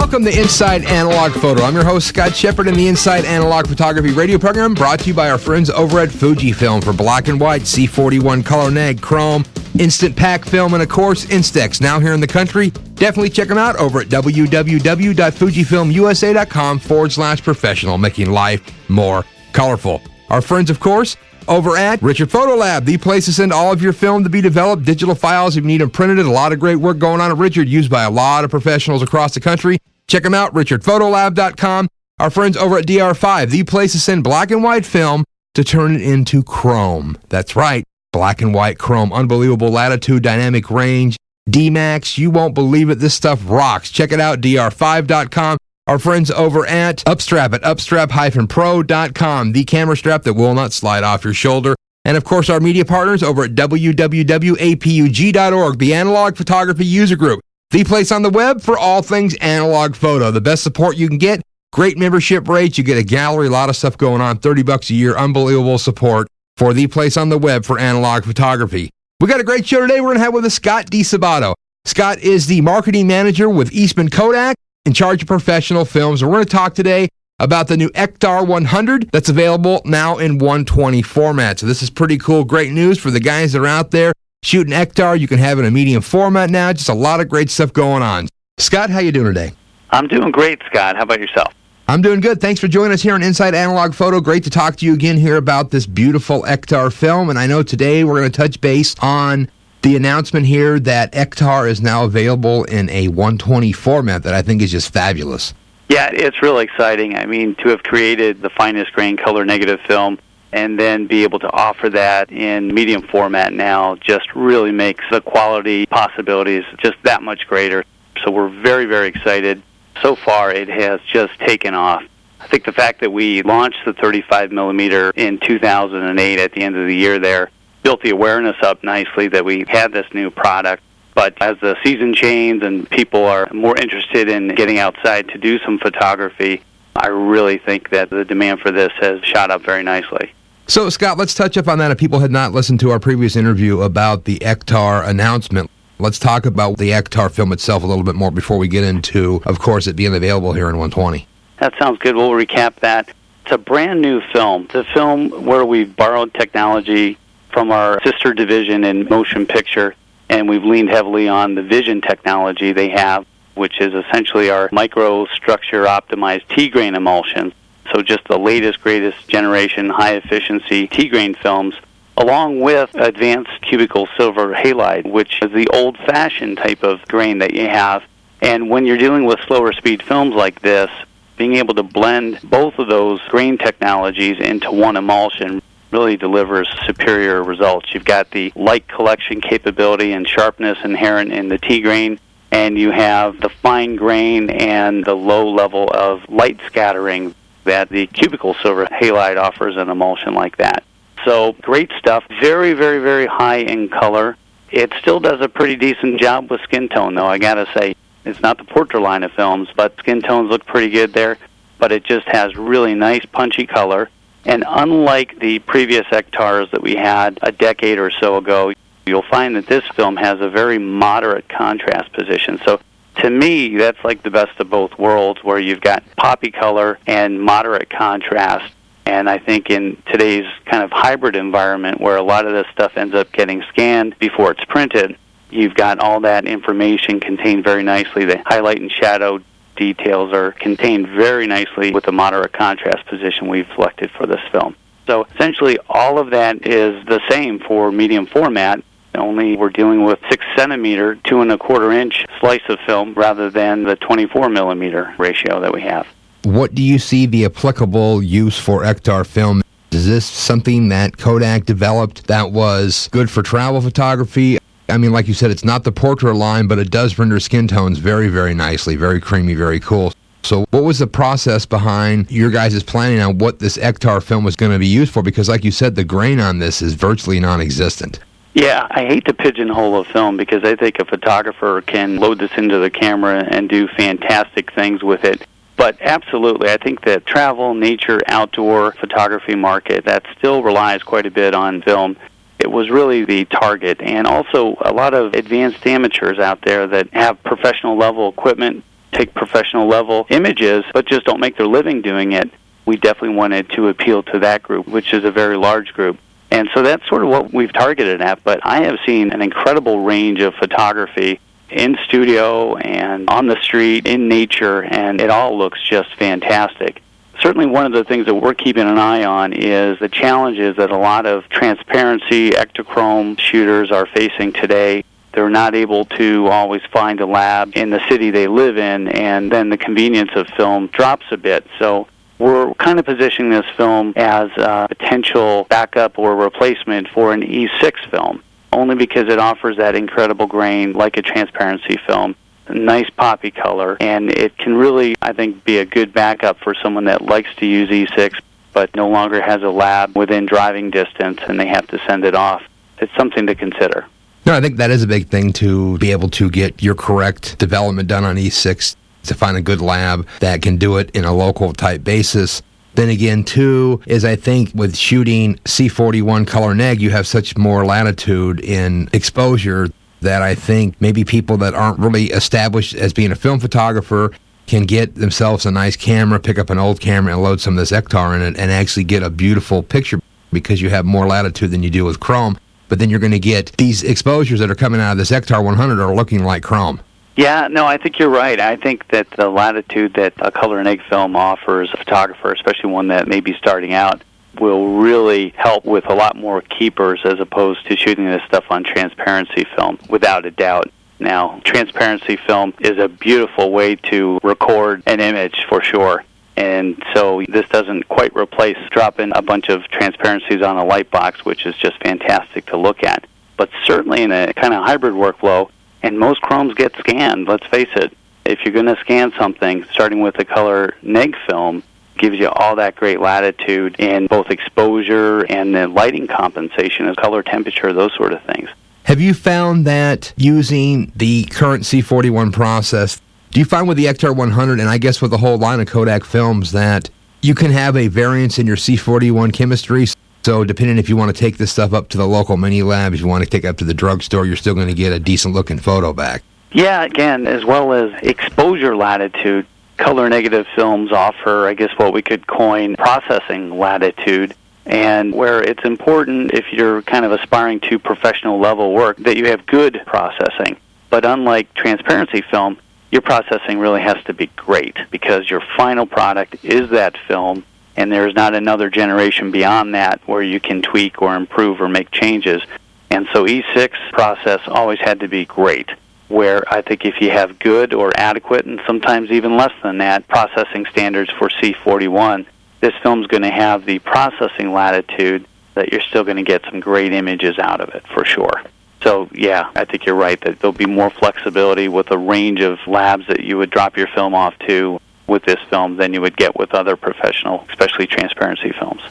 Welcome to Inside Analog Photo. I'm your host, Scott Shepard, in the Inside Analog Photography radio program brought to you by our friends over at Fujifilm for black and white, C41 color neg, chrome, instant pack film, and of course, Instax. Now here in the country, definitely check them out over at www.fujifilmusa.com/professional, making life more colorful. Our friends, of course, over at Richard Photo Lab, the place to send all of your film to be developed, digital files if you need them printed. A lot of great work going on at Richard, used by a lot of professionals across the country. Check them out, richardphotolab.com. Our friends over at DR5, the place to send black and white film to turn it into chrome. That's right, black and white chrome. Unbelievable latitude, dynamic range, D-Max. You won't believe it. This stuff rocks. Check it out, dr5.com. Our friends over at Upstrap upstrap-pro.com, the camera strap that will not slide off your shoulder. And of course, our media partners over at www.apug.org, the Analog Photography User Group, the place on the web for all things analog photo. The best support you can get, great membership rates, you get a gallery, a lot of stuff going on, $30 a year, unbelievable support for the place on the web for analog photography. We got a great show today. We're going to have with us Scott DiSabato. Scott is the marketing manager with Eastman Kodak, in charge of professional films. And we're going to talk today about the new Ektar 100 that's available now in 120 format. So this is pretty cool, great news for the guys that are out there shooting Ektar. You can have it in a medium format now. Just a lot of great stuff going on. Scott, how you doing today? I'm doing great, Scott. How about yourself? I'm doing good. Thanks for joining us here on Inside Analog Photo. Great to talk to you again here about this beautiful Ektar film. And I know today we're going to touch base on the announcement here that Ektar is now available in a 120 format that I think is just fabulous. Yeah, it's really exciting. I mean, to have created the finest grain color negative film and then be able to offer that in medium format now just really makes the quality possibilities just that much greater. So we're very, very excited. So far, it has just taken off. I think the fact that we launched the 35 millimeter in 2008 at the end of the year there built the awareness up nicely that we had this new product. But as the season changes and people are more interested in getting outside to do some photography, I really think that the demand for this has shot up very nicely. So, Scott, let's touch up on that. If people had not listened to our previous interview about the Ektar announcement, let's talk about the Ektar film itself a little bit more before we get into, of course, it being available here in 120. That sounds good. We'll recap that. It's a brand new film. It's a film where we've borrowed technology from our sister division in motion picture, and we've leaned heavily on the vision technology they have, which is essentially our microstructure optimized T-grain emulsion. So just the latest, greatest generation, high-efficiency T-grain films, along with advanced cubicle silver halide, which is the old-fashioned type of grain that you have. And when you're dealing with slower speed films like this, being able to blend both of those grain technologies into one emulsion really delivers superior results. You've got the light collection capability and sharpness inherent in the T-grain, and you have the fine grain and the low level of light scattering that the cubicle silver halide offers an emulsion like that. So great stuff. Very, very, very high in color. It still does a pretty decent job with skin tone, though, I gotta say. It's not the Portra line of films, but skin tones look pretty good there. But it just has really nice, punchy color. And unlike the previous Ektars that we had a decade or so ago, you'll find that this film has a very moderate contrast position. So to me, that's like the best of both worlds, where you've got poppy color and moderate contrast. And I think in today's kind of hybrid environment where a lot of this stuff ends up getting scanned before it's printed, you've got all that information contained very nicely. The highlight and shadow details are contained very nicely with the moderate contrast position we've selected for this film. So essentially all of that is the same for medium format, only we're dealing with 6 centimeter, 2 1/4 inch slice of film rather than the 24 millimeter ratio that we have. What do you see the applicable use for Ektar film? Is this something that Kodak developed that was good for travel photography? I mean, like you said, it's not the Portra line, but it does render skin tones very, very nicely, very creamy, very cool. So what was the process behind your guys' planning on what this Ektar film was going to be used for? Because like you said, the grain on this is virtually non-existent. Yeah, I hate to pigeonhole a film because I think a photographer can load this into the camera and do fantastic things with it. But absolutely, I think that travel, nature, outdoor photography market, that still relies quite a bit on film. It was really the target, and also a lot of advanced amateurs out there that have professional level equipment take professional level images, but just don't make their living doing it. We definitely wanted to appeal to that group, which is a very large group. And so that's sort of what we've targeted at. But I have seen an incredible range of photography in studio and on the street, in nature, and it all looks just fantastic. Certainly one of the things that we're keeping an eye on is the challenges that a lot of transparency ectochrome shooters are facing today. They're not able to always find a lab in the city they live in, and then the convenience of film drops a bit. So we're kind of positioning this film as a potential backup or replacement for an E6 film, only because it offers that incredible grain like a transparency film, nice poppy color, and it can really, I think, be a good backup for someone that likes to use E6 but no longer has a lab within driving distance and they have to send it off. It's something to consider. No, I think that is a big thing, to be able to get your correct development done on E6, to find a good lab that can do it in a local type basis. Then again, too, is I think with shooting C41 color neg, you have such more latitude in exposure that I think maybe people that aren't really established as being a film photographer can get themselves a nice camera, pick up an old camera and load some of this Ektar in it and actually get a beautiful picture, because you have more latitude than you do with chrome. But then you're going to get these exposures that are coming out of this Ektar 100 are looking like chrome. Yeah, no, I think you're right. I think that the latitude that a color neg film offers a photographer, especially one that may be starting out, will really help with a lot more keepers as opposed to shooting this stuff on transparency film, without a doubt. Now, transparency film is a beautiful way to record an image for sure. And so this doesn't quite replace dropping a bunch of transparencies on a light box, which is just fantastic to look at. But certainly in a kind of hybrid workflow, and most chromes get scanned, let's face it. If you're going to scan something, starting with a color neg film gives you all that great latitude in both exposure and the lighting compensation, color temperature, those sort of things. Have you found that using the current C41 process, do you find with the Ektar 100, and I guess with the whole line of Kodak films, that you can have a variance in your C41 chemistry? So depending if you want to take this stuff up to the local mini lab, if you want to take it up to the drugstore, you're still going to get a decent-looking photo back. Yeah, again, as well as exposure latitude, color negative films offer, I guess, what we could coin processing latitude, and where it's important, if you're kind of aspiring to professional level work, that you have good processing. But unlike transparency film, your processing really has to be great, because your final product is that film, and there's not another generation beyond that where you can tweak or improve or make changes. And so E6 process always had to be great, where I think if you have good or adequate, and sometimes even less than that, processing standards for C41, this film's going to have the processing latitude that you're still going to get some great images out of it, for sure. So, yeah, I think you're right that there'll be more flexibility with a range of labs that you would drop your film off to with this film than you would get with other professional, especially transparency films.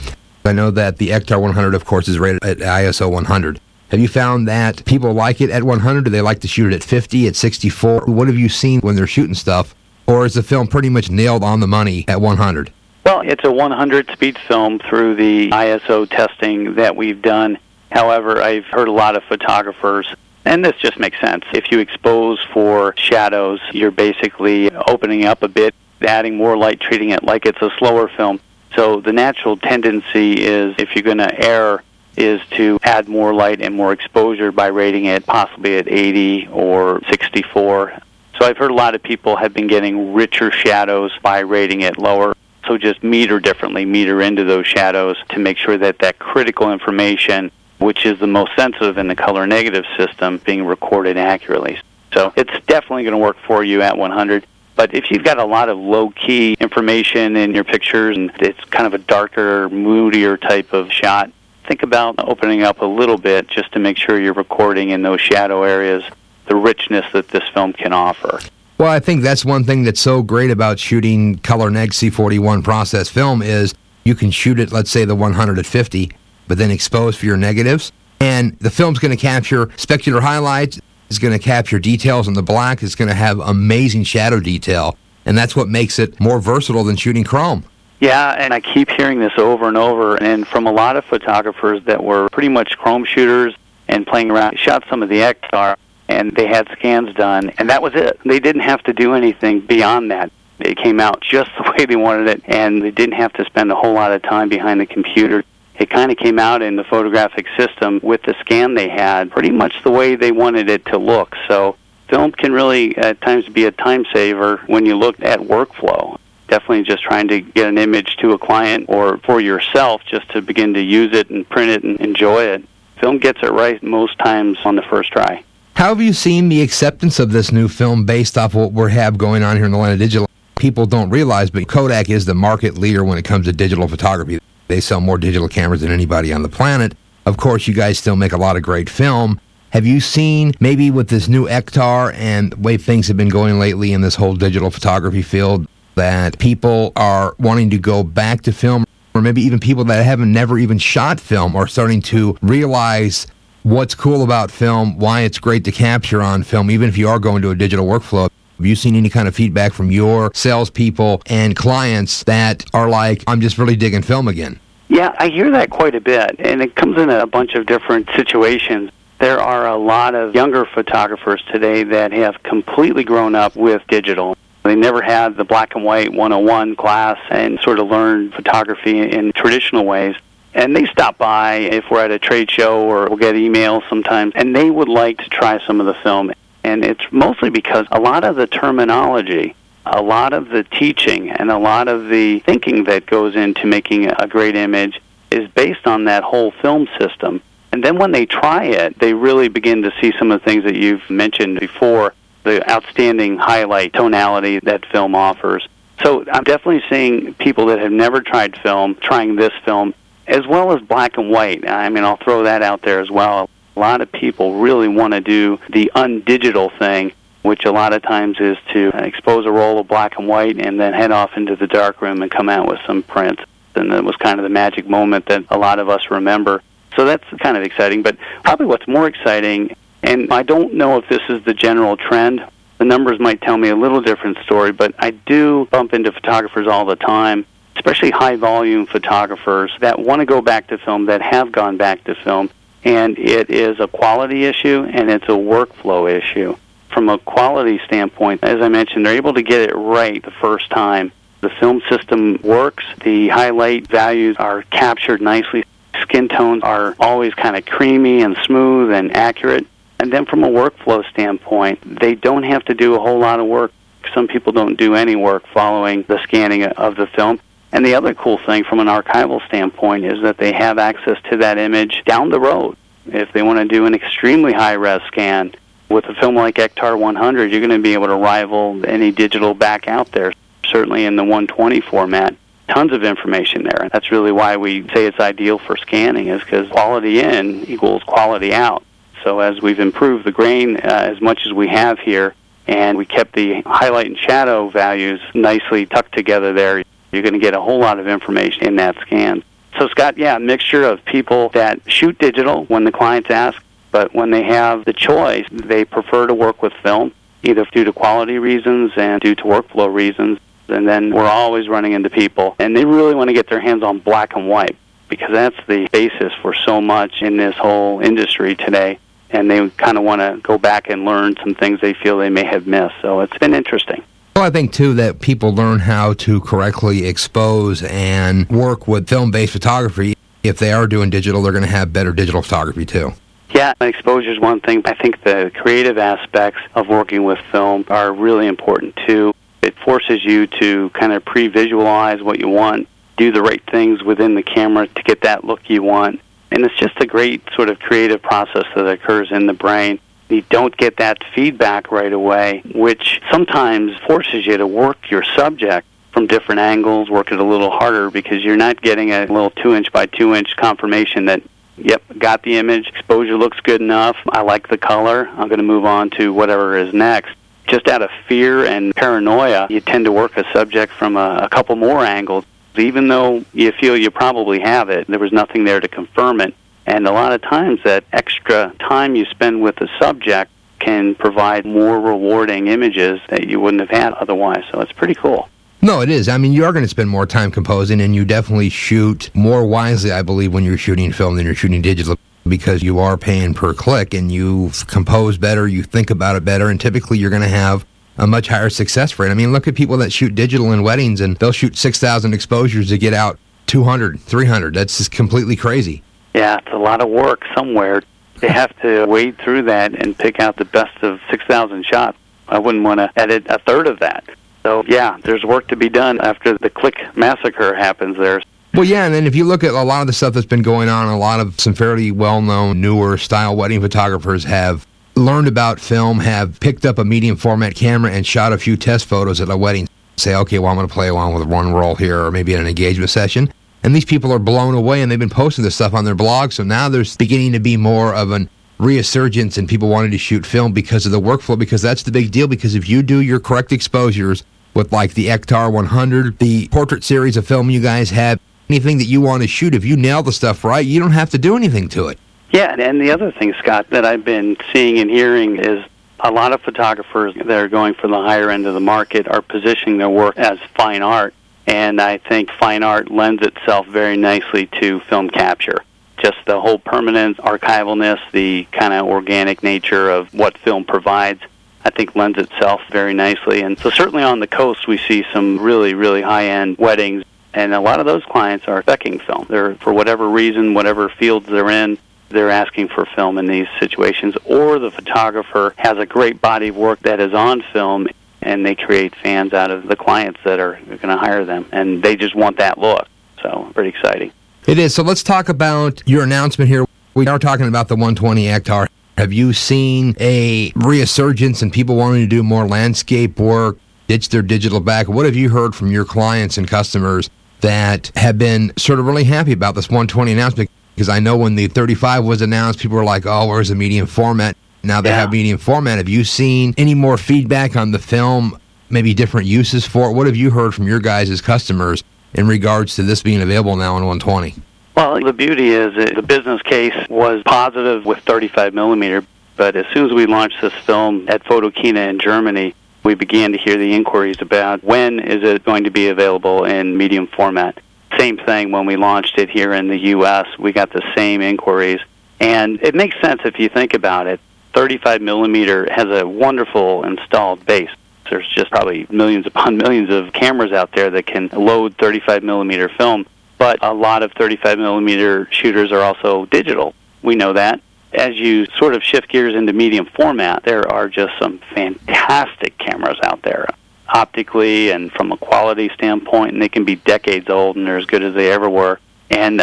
I know that the Ektar 100, of course, is rated at ISO 100. Have you found that people like it at 100? Do they like to shoot it at 50, at 64? What have you seen when they're shooting stuff? Or is the film pretty much nailed on the money at 100? Well, it's a 100 speed film through the ISO testing that we've done. However, I've heard a lot of photographers, and this just makes sense. If you expose for shadows, you're basically opening up a bit, adding more light, treating it like it's a slower film. So the natural tendency is, if you're going to err, is to add more light and more exposure by rating it possibly at 80 or 64. So I've heard a lot of people have been getting richer shadows by rating it lower. So just meter differently, meter into those shadows to make sure that that critical information, which is the most sensitive in the color negative system, being recorded accurately. So it's definitely going to work for you at 100. But if you've got a lot of low-key information in your pictures and it's kind of a darker, moodier type of shot, think about opening up a little bit just to make sure you're recording in those shadow areas the richness that this film can offer. Well, I think that's one thing that's so great about shooting color neg C41 process film is you can shoot it, let's say, the 100 at 50, but then expose for your negatives. And the film's going to capture specular highlights. It's going to capture details in the black. It's going to have amazing shadow detail. And that's what makes it more versatile than shooting chrome. Yeah, and I keep hearing this over and over, and from a lot of photographers that were pretty much chrome shooters and playing around, shot some of the Ektar, and they had scans done, and that was it. They didn't have to do anything beyond that. It came out just the way they wanted it, and they didn't have to spend a whole lot of time behind the computer. It kind of came out in the photographic system with the scan they had, pretty much the way they wanted it to look. So film can really, at times, be a time saver when you look at workflow. Definitely just trying to get an image to a client or for yourself just to begin to use it and print it and enjoy it. Film gets it right most times on the first try. How have you seen the acceptance of this new film based off what we have going on here in the line of digital? People don't realize, but Kodak is the market leader when it comes to digital photography. They sell more digital cameras than anybody on the planet. Of course, you guys still make a lot of great film. Have you seen, maybe with this new Ektar and the way things have been going lately in this whole digital photography field, that people are wanting to go back to film, or maybe even people that haven't never even shot film are starting to realize what's cool about film, why it's great to capture on film, even if you are going to a digital workflow? Have you seen any kind of feedback from your salespeople and clients that are like, I'm just really digging film again? Yeah, I hear that quite a bit, and it comes in a bunch of different situations. There are a lot of younger photographers today that have completely grown up with digital. They never had the black and white 101 class and sort of learned photography in traditional ways. And they stop by if we're at a trade show, or we'll get emails sometimes, and they would like to try some of the film. And it's mostly because a lot of the terminology, a lot of the teaching, and a lot of the thinking that goes into making a great image is based on that whole film system. And then when they try it, they really begin to see some of the things that you've mentioned before, the outstanding highlight tonality that film offers. So I'm definitely seeing people that have never tried film trying this film, as well as black and white. I mean, I'll throw that out there as well. A lot of people really want to do the undigital thing, which a lot of times is to expose a roll of black and white and then head off into the darkroom and come out with some prints. And that was kind of the magic moment that a lot of us remember. So that's kind of exciting. But probably what's more exciting, and I don't know if this is the general trend, the numbers might tell me a little different story, but I do bump into photographers all the time, especially high-volume photographers that want to go back to film, that have gone back to film. And it is a quality issue, and it's a workflow issue. From a quality standpoint, as I mentioned, they're able to get it right the first time. The film system works. The highlight values are captured nicely. Skin tones are always kind of creamy and smooth and accurate. And then from a workflow standpoint, they don't have to do a whole lot of work. Some people don't do any work following the scanning of the film. And the other cool thing from an archival standpoint is that they have access to that image down the road. If they want to do an extremely high-res scan with a film like Ektar 100, you're going to be able to rival any digital back out there, certainly in the 120 format. Tons of information there. That's really why we say it's ideal for scanning, is because quality in equals quality out. So as we've improved the grain as much as we have here, and we kept the highlight and shadow values nicely tucked together there, you're going to get a whole lot of information in that scan. So, Scott, yeah, a mixture of people that shoot digital when the clients ask, but when they have the choice, they prefer to work with film, either due to quality reasons and due to workflow reasons. And then we're always running into people, and they really want to get their hands on black and white, because that's the basis for so much in this whole industry today. And they kind of want to go back and learn some things they feel they may have missed. So it's been interesting. Well, I think, too, that people learn how to correctly expose and work with film-based photography. If they are doing digital, they're going to have better digital photography, too. Yeah, exposure is one thing. I think the creative aspects of working with film are really important, too. It forces you to kind of pre-visualize what you want, do the right things within the camera to get that look you want. And it's just a great sort of creative process that occurs in the brain. You don't get that feedback right away, which sometimes forces you to work your subject from different angles, work it a little harder, because you're not getting a little 2-inch by 2-inch confirmation that, yep, got the image, exposure looks good enough, I like the color, I'm going to move on to whatever is next. Just out of fear and paranoia, you tend to work a subject from a couple more angles. Even though you feel you probably have it, there was nothing there to confirm it. And a lot of times that extra time you spend with the subject can provide more rewarding images that you wouldn't have had otherwise. So it's pretty cool. No, it is. I mean, you are going to spend more time composing, and you definitely shoot more wisely, I believe, when you're shooting film than you're shooting digital. because you are paying per click and you compose better, you think about it better, and typically you're going to have a much higher success rate. I mean, look at people that shoot digital in weddings and they'll shoot 6,000 exposures to get out 200, 300. That's just completely crazy. Yeah, it's a lot of work somewhere. They have to wade through that and pick out the best of 6,000 shots. I wouldn't want to edit a third of that. So, yeah, there's work to be done after the click massacre happens there. Well, yeah, and then if you look at a lot of the stuff that's been going on, a lot of some fairly well-known, newer style wedding photographers have learned about film, have picked up a medium format camera and shot a few test photos at a wedding. Say, okay, well, I'm going to play along with one roll here or maybe at an engagement session. And these people are blown away, and they've been posting this stuff on their blog. So now there's beginning to be more of an resurgence in people wanting to shoot film because of the workflow, because that's the big deal. Because if you do your correct exposures with like the Ektar 100, the portrait series of film you guys have, anything that you want to shoot, if you nail the stuff right, you don't have to do anything to it. Yeah, and the other thing, Scott, that I've been seeing and hearing is a lot of photographers that are going for the higher end of the market are positioning their work as fine art. And I think fine art lends itself very nicely to film capture. Just the whole permanence, archivalness, the kind of organic nature of what film provides, I think lends itself very nicely. And so certainly on the coast, we see some really, really high-end weddings. And a lot of those clients are specking film. They're, for whatever reason, whatever fields they're in, they're asking for film in these situations. Or the photographer has a great body of work that is on film, and they create fans out of the clients that are going to hire them. And they just want that look. So pretty exciting. It is. So let's talk about your announcement here. We are talking about the 120 Ektar. Have you seen a resurgence in people wanting to do more landscape work, ditch their digital back? What have you heard from your clients and customers that have been sort of really happy about this 120 announcement? Because I know when the 35 was announced, people were like, oh, where's the medium format? Now they have medium format. Have you seen any more feedback on the film, maybe different uses for it? What have you heard from your guys as customers in regards to this being available now in 120? Well, the beauty is the business case was positive with 35 millimeter, but as soon as we launched this film at Photokina in Germany, we began to hear the inquiries about when is it going to be available in medium format. Same thing when we launched it here in the U.S. We got the same inquiries, and it makes sense if you think about it. 35 millimeter has a wonderful installed base. There's just probably millions upon millions of cameras out there that can load 35 millimeter film, but a lot of 35 millimeter shooters are also digital. We know that. As you sort of shift gears into medium format, there are just some fantastic cameras out there, optically and from a quality standpoint, and they can be decades old and they're as good as they ever were. And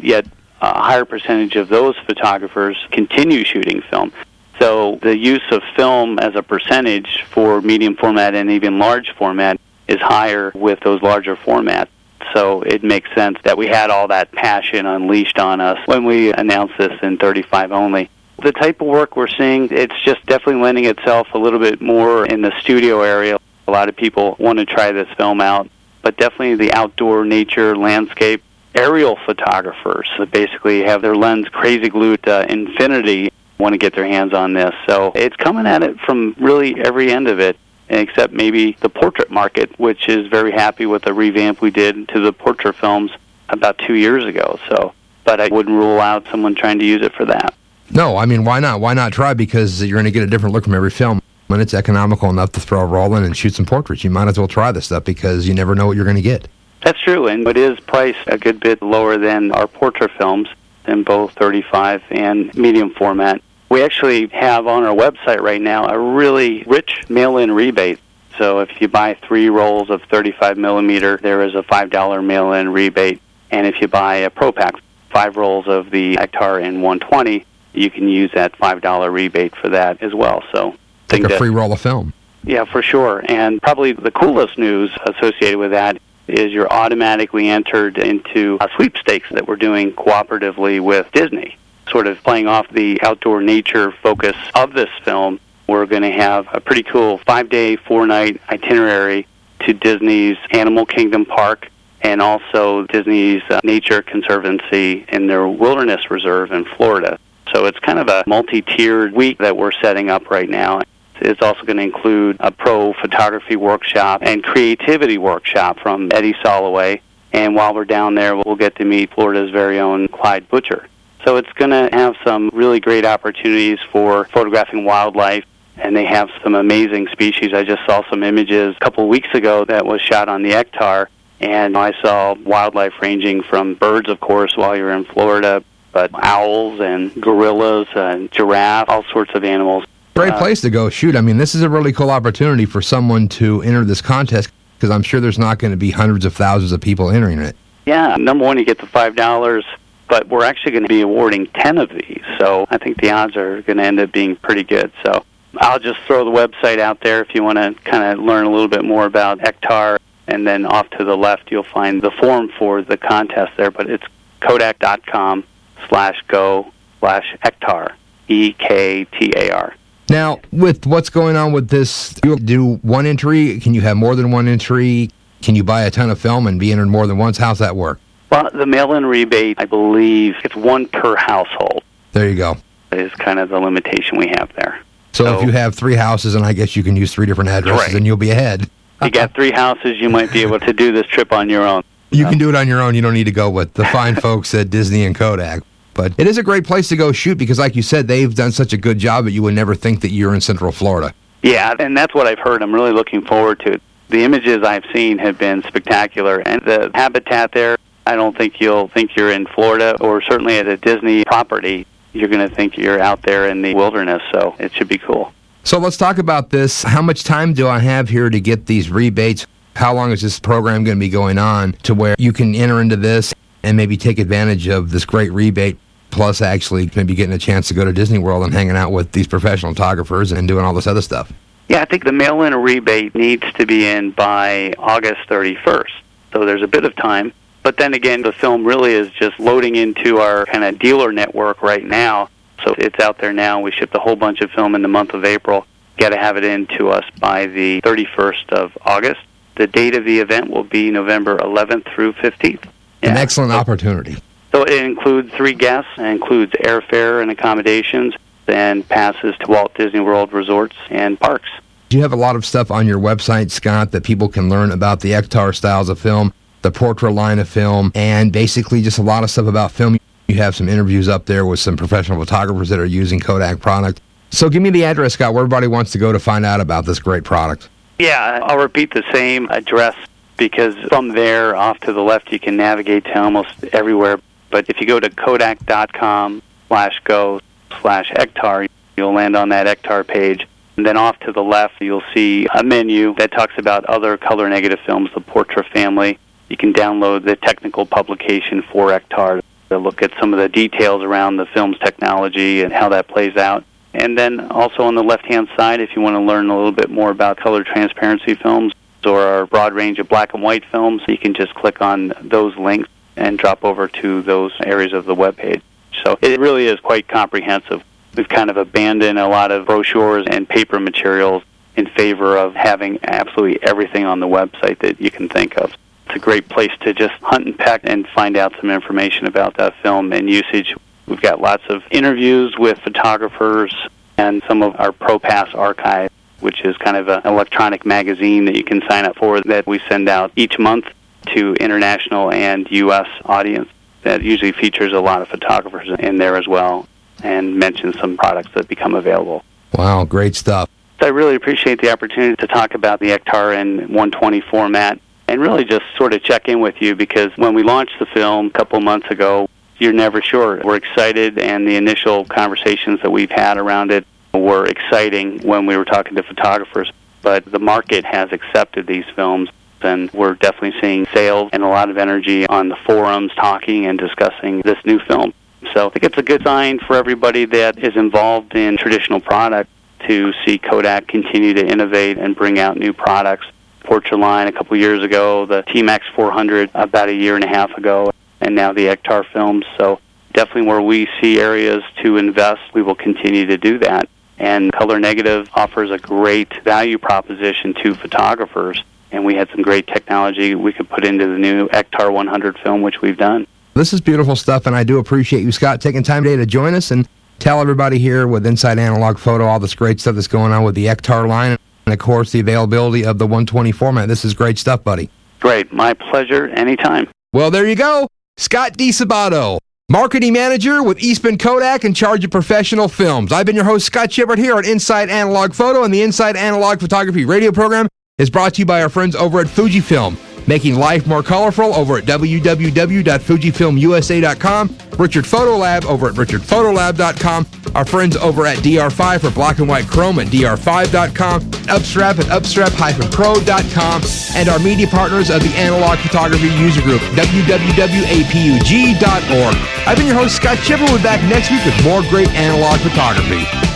yet a higher percentage of those photographers continue shooting film. So the use of film as a percentage for medium format and even large format is higher with those larger formats. So it makes sense that we had all that passion unleashed on us when we announced this in 35 only. The type of work we're seeing, it's just definitely lending itself a little bit more in the studio area. A lot of people want to try this film out, but definitely the outdoor nature, landscape, aerial photographers that basically have their lens crazy glued to infinity want to get their hands on this. So it's coming at it from really every end of it, except maybe the portrait market, which is very happy with the revamp we did to the portrait films about 2 years ago. So, but I wouldn't rule out someone trying to use it for that. No, I mean, why not? Why not try? Because you're going to get a different look from every film. When it's economical enough to throw a roll in and shoot some portraits, you might as well try this stuff because you never know what you're going to get. That's true, and it is priced a good bit lower than our portrait films in both 35 and medium format. We actually have on our website right now a really rich mail-in rebate. So if you buy 3 rolls of 35 millimeter, there is a $5 mail-in rebate. And if you buy a Pro Pack, 5 rolls of the Ektar in 120, you can use that $5 rebate for that as well. So take a free roll of film. Yeah, for sure. And probably the coolest news associated with that is you're automatically entered into a sweepstakes that we're doing cooperatively with Disney. Sort of playing off the outdoor nature focus of this film, we're going to have a pretty cool 5-day, 4-night itinerary to Disney's Animal Kingdom Park and also Disney's Nature Conservancy in their Wilderness Reserve in Florida. So it's kind of a multi-tiered week that we're setting up right now. It's also going to include a pro photography workshop and creativity workshop from Eddie Soloway. And while we're down there, we'll get to meet Florida's very own Clyde Butcher. So it's going to have some really great opportunities for photographing wildlife, and they have some amazing species. I just saw some images a couple of weeks ago that was shot on the Ektar, and I saw wildlife ranging from birds, of course, while you're in Florida, but owls and gorillas and giraffe, all sorts of animals. Great place to go shoot. I mean, this is a really cool opportunity for someone to enter this contest, because I'm sure there's not going to be hundreds of thousands of people entering it. Yeah, number one, you get the $5, but we're actually going to be awarding 10 of these, so I think the odds are going to end up being pretty good. So I'll just throw the website out there if you want to kind of learn a little bit more about Ektar, and then off to the left you'll find the form for the contest there, but it's Kodak.com/go/Ektar, EKTAR. Now, with what's going on with this, you do one entry? Can you have more than one entry? Can you buy a ton of film and be entered more than once? How's that work? Well, the mail-in rebate, I believe, it's one per household. There you go. That is kind of the limitation we have there. So if you have 3 houses, and I guess you can use 3 different addresses, right, and you'll be ahead. You got 3 houses, you might be able to do this trip on your own. You can do it on your own. You don't need to go with the fine folks at Disney and Kodak. But it is a great place to go shoot because, like you said, they've done such a good job that you would never think that you're in Central Florida. Yeah, and that's what I've heard. I'm really looking forward to it. The images I've seen have been spectacular, and the habitat there, I don't think you'll think you're in Florida, or certainly at a Disney property. You're going to think you're out there in the wilderness, so it should be cool. So let's talk about this. How much time do I have here to get these rebates? How long is this program going to be going on to where you can enter into this and maybe take advantage of this great rebate, plus actually maybe getting a chance to go to Disney World and hanging out with these professional photographers and doing all this other stuff? Yeah, I think the mail-in rebate needs to be in by August 31st, so there's a bit of time. But then again, the film really is just loading into our kind of dealer network right now, so it's out there now. We shipped a whole bunch of film in the month of April. Got to have it in to us by the 31st of August. The date of the event will be November 11th through 15th. Yeah. An excellent opportunity. So it includes 3 guests. It includes airfare and accommodations, and passes to Walt Disney World resorts and parks. Do you have a lot of stuff on your website, Scott, that people can learn about the Ektar styles of film, the Portra line of film, and basically just a lot of stuff about film? You have some interviews up there with some professional photographers that are using Kodak product. So give me the address, Scott, where everybody wants to go to find out about this great product. Yeah, I'll repeat the same address, because from there off to the left you can navigate to almost everywhere. But if you go to Kodak.com/go/Ektar, you'll land on that Ektar page. And then off to the left, you'll see a menu that talks about other color negative films, the Portra family. You can download the technical publication for Ektar to look at some of the details around the film's technology and how that plays out. And then also on the left-hand side, if you want to learn a little bit more about color transparency films or our broad range of black and white films, you can just click on those links and drop over to those areas of the webpage. So it really is quite comprehensive. We've kind of abandoned a lot of brochures and paper materials in favor of having absolutely everything on the website that you can think of. It's a great place to just hunt and peck and find out some information about that film and usage. We've got lots of interviews with photographers and some of our ProPass archive, which is kind of an electronic magazine that you can sign up for that we send out each month to international and U.S. audience. That usually features a lot of photographers in there as well, and mentions some products that become available. Wow, great stuff. So I really appreciate the opportunity to talk about the Ektar in 120 format and really just sort of check in with you, because when we launched the film a couple months ago, you're never sure. We're excited, and the initial conversations that we've had around it were exciting when we were talking to photographers, but the market has accepted these films, and we're definitely seeing sales and a lot of energy on the forums talking and discussing this new film. So I think it's a good sign for everybody that is involved in traditional product to see Kodak continue to innovate and bring out new products. Portra line a couple years ago, the T-Max 400 about a year and a half ago, and now the Ektar films. So definitely where we see areas to invest, we will continue to do that. And color negative offers a great value proposition to photographers, and we had some great technology we could put into the new Ektar 100 film, which we've done. This is beautiful stuff, and I do appreciate you, Scott, taking time today to join us and tell everybody here with Inside Analog Photo all this great stuff that's going on with the Ektar line and, of course, the availability of the 120 format. This is great stuff, buddy. Great. My pleasure. Anytime. Well, there you go. Scott DiSabato, Marketing Manager with Eastman Kodak, in charge of professional films. I've been your host, Scott Shepard, here on Inside Analog Photo, and the Inside Analog Photography radio program is brought to you by our friends over at Fujifilm, making life more colorful over at www.fujifilmusa.com. Richard Photolab over at richardphotolab.com. Our friends over at DR5 for black and white chrome at dr5.com. Upstrap at upstrap-pro.com. And our media partners of the Analog Photography User Group, www.apug.org. I've been your host, Scott Shepard. We'll be back next week with more great analog photography.